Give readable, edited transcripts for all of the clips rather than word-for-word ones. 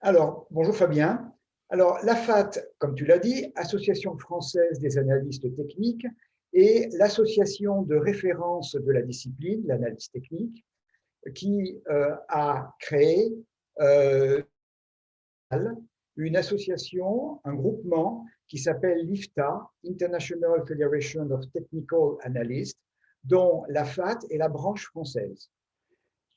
Alors, bonjour Fabien. Alors, l'AFAT, comme tu l'as dit, Association française des analystes techniques, est l'association de référence de la discipline, l'analyse technique, qui a créé euh, une association, un groupement qui s'appelle l'IFTA, International Federation of Technical Analysts, dont l'AFAT est la branche française.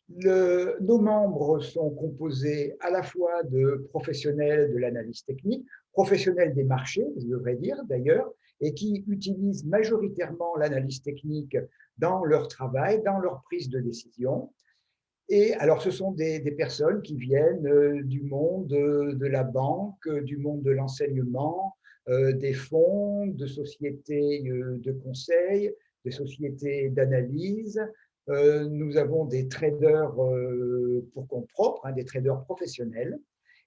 Nos membres sont composés à la fois de professionnels de l'analyse technique, professionnels des marchés, je devrais dire d'ailleurs, et qui utilisent majoritairement l'analyse technique dans leur travail, dans leur prise de décision. Et alors, ce sont des personnes qui viennent du monde de la banque, du monde de l'enseignement, des fonds, de sociétés de conseil, des sociétés d'analyse. Nous avons des traders pour compte propre, des traders professionnels,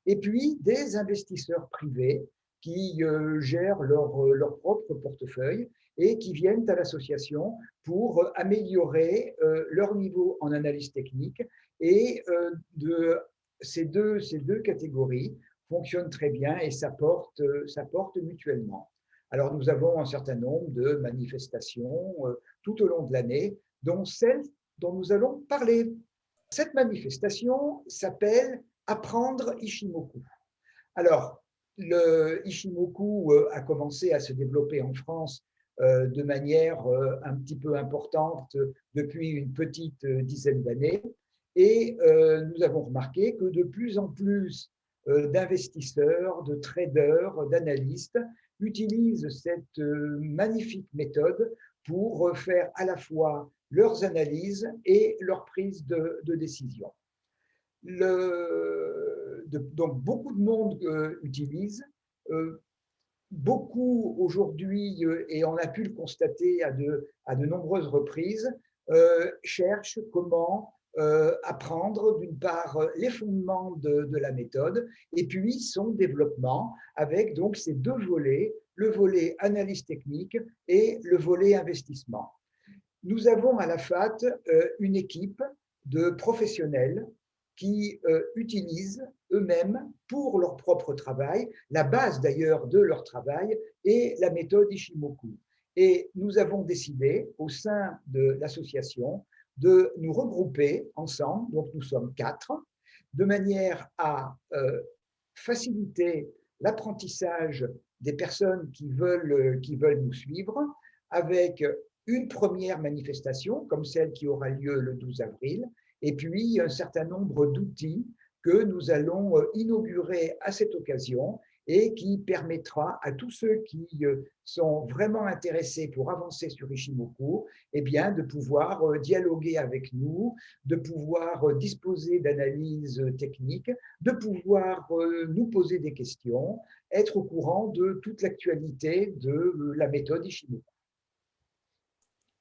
et puis des investisseurs privés qui gèrent leur propre portefeuille et qui viennent à l'association pour améliorer leur niveau en analyse technique. Et ces deux catégories fonctionnent très bien et s'apportent mutuellement. Alors, nous avons un certain nombre de manifestations tout au long de l'année, dont celle dont nous allons parler. Cette manifestation s'appelle Apprendre Ishimoku. Alors, le Ishimoku a commencé à se développer en France de manière un petit peu importante depuis une petite dizaine d'années. Et nous avons remarqué que de plus en plus d'investisseurs, de traders, d'analystes utilisent cette magnifique méthode pour faire à la fois leurs analyses et leur prise de décision. Donc, beaucoup de monde utilise. Beaucoup aujourd'hui, et on a pu le constater à de nombreuses reprises, cherchent comment apprendre d'une part les fondements de la méthode et puis son développement avec donc ces deux volets, le volet analyse technique et le volet investissement. Nous avons à la FAT une équipe de professionnels qui utilisent eux-mêmes pour leur propre travail, la base d'ailleurs de leur travail est la méthode Ishimoku. Et nous avons décidé au sein de l'association de nous regrouper ensemble, donc nous sommes 4, de manière à faciliter l'apprentissage des personnes qui veulent nous suivre avec une première manifestation, comme celle qui aura lieu le 12 avril, et puis un certain nombre d'outils que nous allons inaugurer à cette occasion et qui permettra à tous ceux qui sont vraiment intéressés pour avancer sur Ishimoku, eh bien, de pouvoir dialoguer avec nous, de pouvoir disposer d'analyses techniques, de pouvoir nous poser des questions, être au courant de toute l'actualité de la méthode Ishimoku.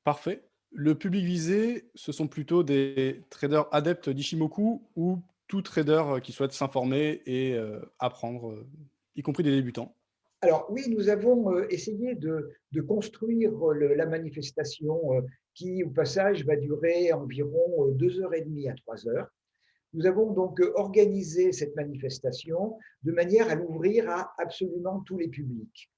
Parfait. Le public visé, ce sont plutôt des traders adeptes d'Ishimoku ou tout trader qui souhaite s'informer et apprendre, y compris des débutants? Alors oui, nous avons essayé de construire la manifestation qui, au passage, va durer environ 2 heures et demie à 3 heures. Nous avons donc organisé cette manifestation de manière à l'ouvrir à absolument tous les publics.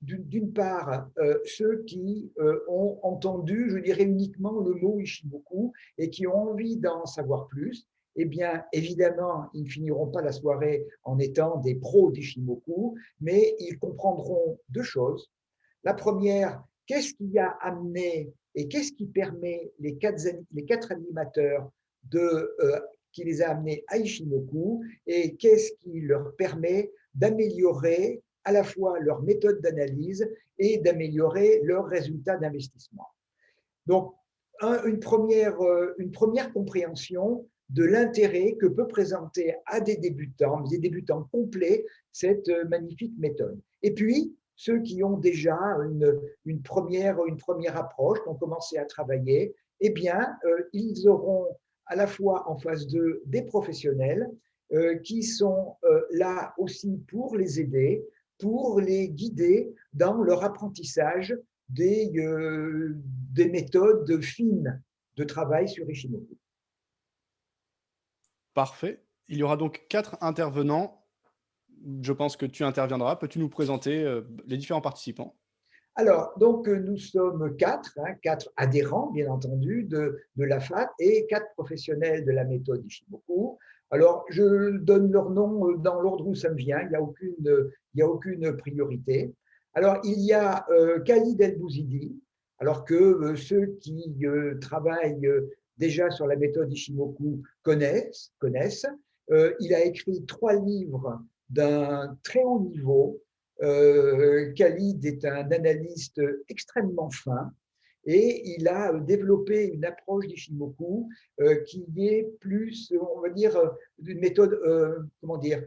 D'une part, ceux qui ont entendu, je dirais uniquement le mot Ishimoku et qui ont envie d'en savoir plus, eh bien, évidemment, ils ne finiront pas la soirée en étant des pros d'Ishimoku, mais ils comprendront deux choses. La première, qu'est-ce qui a amené et qu'est-ce qui permet les quatre animateurs qui les a amenés à Ishimoku et qu'est-ce qui leur permet d'améliorer à la fois leur méthode d'analyse et d'améliorer leurs résultats d'investissement. Donc, une première compréhension de l'intérêt que peut présenter à des débutants complets, cette magnifique méthode. Et puis, ceux qui ont déjà une première approche, qui ont commencé à travailler, eh bien, ils auront à la fois en face d'eux des professionnels qui sont là aussi pour les aider, pour les guider dans leur apprentissage des méthodes fines de travail sur Ishimoku. Parfait. Il y aura donc 4 intervenants. Je pense que tu interviendras. Peux-tu nous présenter, les différents participants? Alors, donc, nous sommes quatre, hein, quatre adhérents, bien entendu, de la FAT et quatre professionnels de la méthode Ishimoku. Alors, je donne leur nom dans l'ordre où ça me vient, il y a aucune priorité. Alors, il y a Khalid El Bouzidi, alors que ceux qui travaillent déjà sur la méthode Ishimoku connaissent. Il a écrit 3 livres d'un très haut niveau. Khalid est un analyste extrêmement fin et il a développé une approche d'Ishimoku qui est plus, on va dire, d'une méthode, comment dire,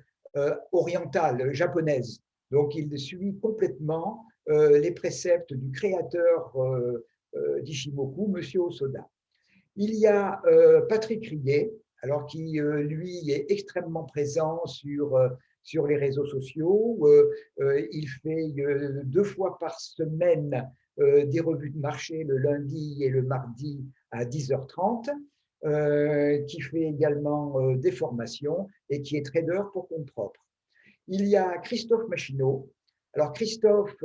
orientale, japonaise. Donc, il suit complètement les préceptes du créateur d'Ishimoku, Monsieur Osoda. Il y a Patrick Riguet, alors qui, lui, est extrêmement présent sur les réseaux sociaux. Il fait 2 fois par semaine des revues de marché le lundi et le mardi à 10h30, qui fait également des formations et qui est trader pour compte propre. Il y a Christophe Machineau. Alors, Christophe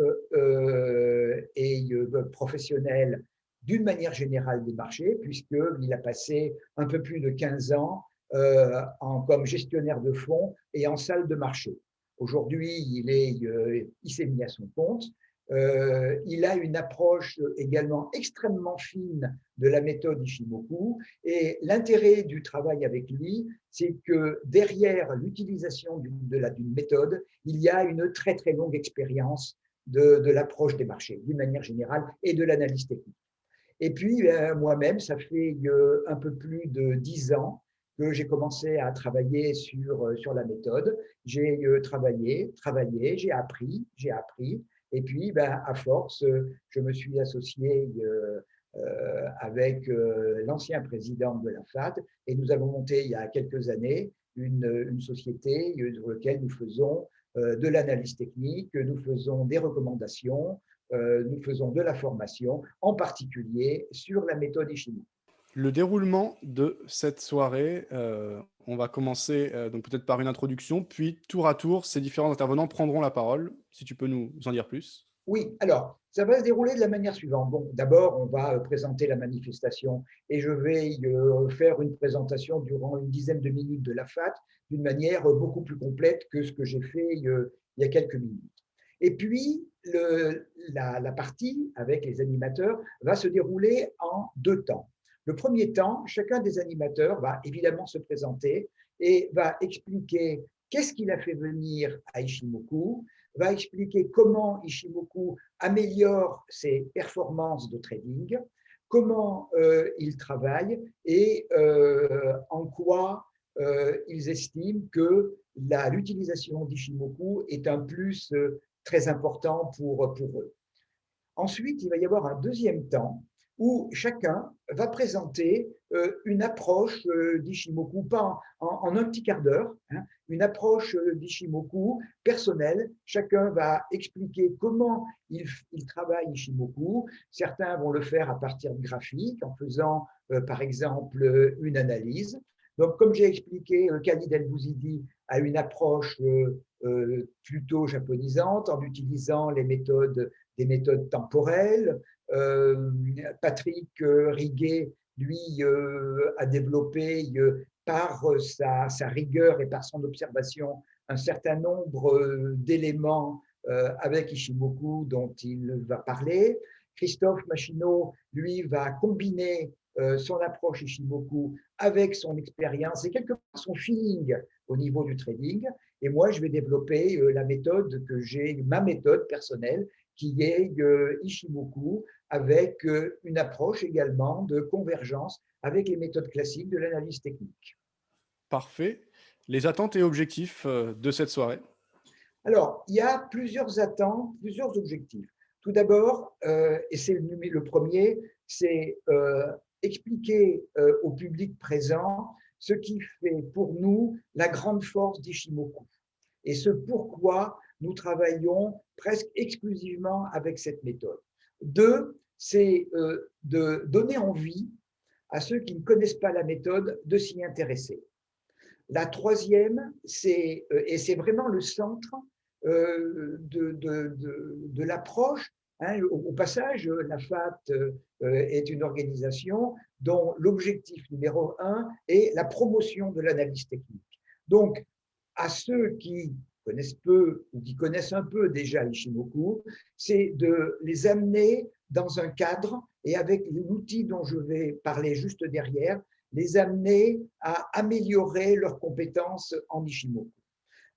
est professionnel d'une manière générale des marchés, puisqu'il a passé un peu plus de 15 ans comme gestionnaire de fonds et en salle de marché. Aujourd'hui, il s'est mis à son compte. Il a une approche également extrêmement fine de la méthode Ishimoku. Et l'intérêt du travail avec lui, c'est que derrière l'utilisation d'une méthode, il y a une très très longue expérience de l'approche des marchés, d'une manière générale, et de l'analyse technique. Et puis, moi-même, ça fait un peu plus de 10 ans que j'ai commencé à travailler sur la méthode. J'ai travaillé, j'ai appris. Et puis, à force, je me suis associé avec l'ancien président de la FAT et nous avons monté il y a quelques années une société sur laquelle nous faisons de l'analyse technique, nous faisons des recommandations, nous faisons de la formation, en particulier sur la méthode Ishimoku. Le déroulement de cette soirée, on va commencer, donc peut-être par une introduction, puis tour à tour, ces différents intervenants prendront la parole. Si tu peux nous en dire plus? Oui, alors, ça va se dérouler de la manière suivante. Bon, d'abord, on va présenter la manifestation et je vais faire une présentation durant une dizaine de minutes de la FAT d'une manière beaucoup plus complète que ce que j'ai fait il y a quelques minutes. Et puis, la partie avec les animateurs va se dérouler en 2 temps. Le premier temps, chacun des animateurs va évidemment se présenter et va expliquer qu'est-ce qu'il a fait venir à Ishimoku, va expliquer comment Ishimoku améliore ses performances de trading, comment il travaille et en quoi ils estiment que l'utilisation d'Ishimoku est un plus très important pour eux. Ensuite, il va y avoir un deuxième temps où chacun va présenter une approche d'Ishimoku, pas en un petit quart d'heure, hein, une approche d'Ishimoku personnelle. Chacun va expliquer comment il travaille Ishimoku. Certains vont le faire à partir de graphiques, en faisant par exemple une analyse. Donc, comme j'ai expliqué, Khalid El Bouzidi a une approche plutôt japonisante en utilisant des méthodes temporelles. Patrick Riguet, lui, a développé par sa rigueur et par son observation un certain nombre d'éléments avec Ishimoku dont il va parler. Christophe Machineau, lui, va combiner son approche Ishimoku avec son expérience et quelque part son feeling au niveau du trading. Et moi, je vais développer ma méthode personnelle, qui est Ishimoku, avec une approche également de convergence avec les méthodes classiques de l'analyse technique. Parfait. Les attentes et objectifs, de cette soirée? Alors, il y a plusieurs attentes, plusieurs objectifs. Tout d'abord, et c'est le premier, c'est expliquer au public présent ce qui fait pour nous la grande force d'Ishimoku et ce pourquoi nous travaillons presque exclusivement avec cette méthode. Deux, c'est de donner envie à ceux qui ne connaissent pas la méthode de s'y intéresser. La troisième, et c'est vraiment le centre de l'approche. Hein. Au passage, la FAT est une organisation dont l'objectif numéro un est la promotion de l'analyse technique. Donc, à ceux qui connaissent peu ou qui connaissent un peu déjà Ishimoku, c'est de les amener dans un cadre et avec l'outil dont je vais parler juste derrière, les amener à améliorer leurs compétences en Ishimoku.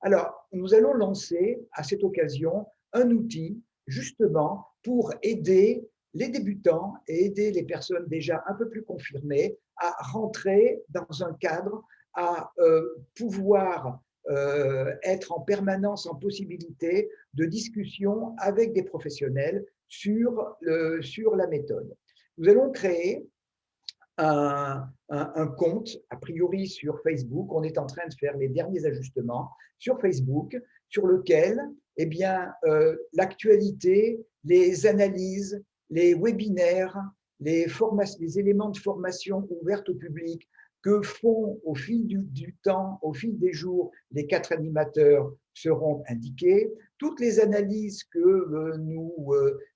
Alors, nous allons lancer à cette occasion un outil justement pour aider les débutants et aider les personnes déjà un peu plus confirmées à rentrer dans un cadre, à pouvoir être en permanence en possibilité de discussion avec des professionnels sur la méthode. Nous allons créer un compte, a priori sur Facebook. On est en train de faire les derniers ajustements sur Facebook, sur lequel eh bien, l'actualité, les analyses, les webinaires, les éléments de formation ouverts au public que font au fil du temps, au fil des jours, les 4 animateurs seront indiqués. Toutes les analyses que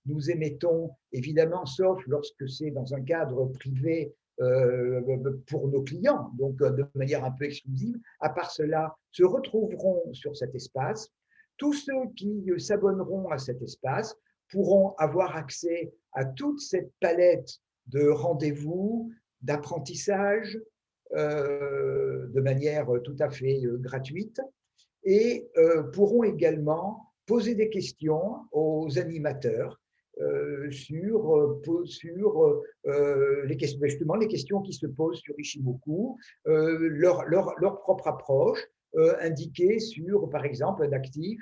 nous émettons, évidemment, sauf lorsque c'est dans un cadre privé, pour nos clients, donc de manière un peu exclusive. À part cela, se retrouveront sur cet espace. Tous ceux qui s'abonneront à cet espace pourront avoir accès à toute cette palette de rendez-vous, d'apprentissage, de manière tout à fait gratuite, et pourront également poser des questions aux animateurs sur justement les questions qui se posent sur Ishimoku, leur propre approche, indiquée sur, par exemple, un actif,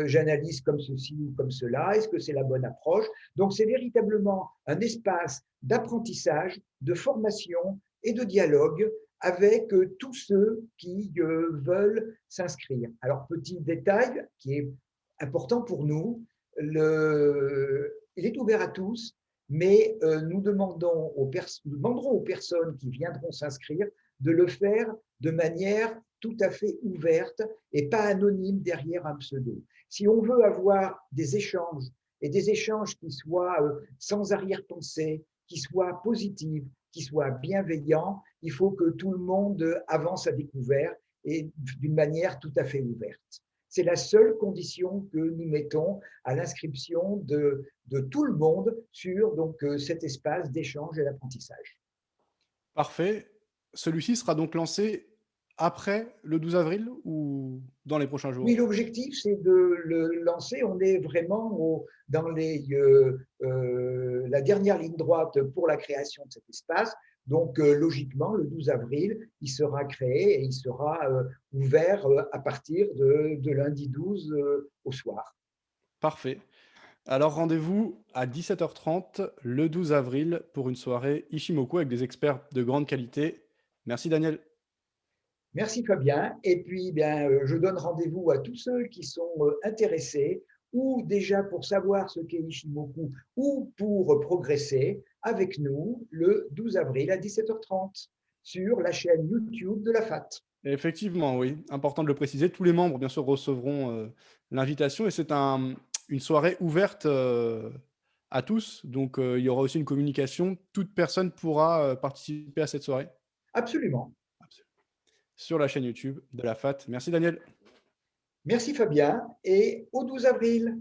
j'analyse comme ceci ou comme cela, est-ce que c'est la bonne approche? Donc, c'est véritablement un espace d'apprentissage, de formation et de dialogue avec tous ceux qui veulent s'inscrire. Alors, petit détail qui est important pour nous, il est ouvert à tous, mais nous demanderons aux personnes qui viendront s'inscrire de le faire de manière tout à fait ouverte et pas anonyme derrière un pseudo. Si on veut avoir des échanges, et des échanges qui soient sans arrière-pensée, qui soient positifs, qui soient bienveillants, il faut que tout le monde avance à découvert et d'une manière tout à fait ouverte. C'est la seule condition que nous mettons à l'inscription de tout le monde sur donc, cet espace d'échange et d'apprentissage. Parfait. Celui-ci sera donc lancé après le 12 avril ou dans les prochains Oui, jours? l'objectif, c'est de le lancer. On est vraiment dans la dernière ligne droite pour la création de cet espace. Donc, logiquement, le 12 avril, il sera créé et il sera ouvert à partir de lundi 12 au soir. Parfait. Alors rendez-vous à 17h30 le 12 avril pour une soirée Ishimoku avec des experts de grande qualité. Merci Daniel. Merci Fabien. Et puis, bien, je donne rendez-vous à tous ceux qui sont intéressés ou déjà pour savoir ce qu'est Ishimoku ou pour progresser avec nous le 12 avril à 17h30 sur la chaîne YouTube de la FAT. Effectivement, oui, important de le préciser. Tous les membres, bien sûr, recevront l'invitation et c'est une soirée ouverte à tous. Donc, il y aura aussi une communication. Toute personne pourra participer à cette soirée. Absolument. Sur la chaîne YouTube de la FAT. Merci Daniel. Merci Fabien et au 12 avril.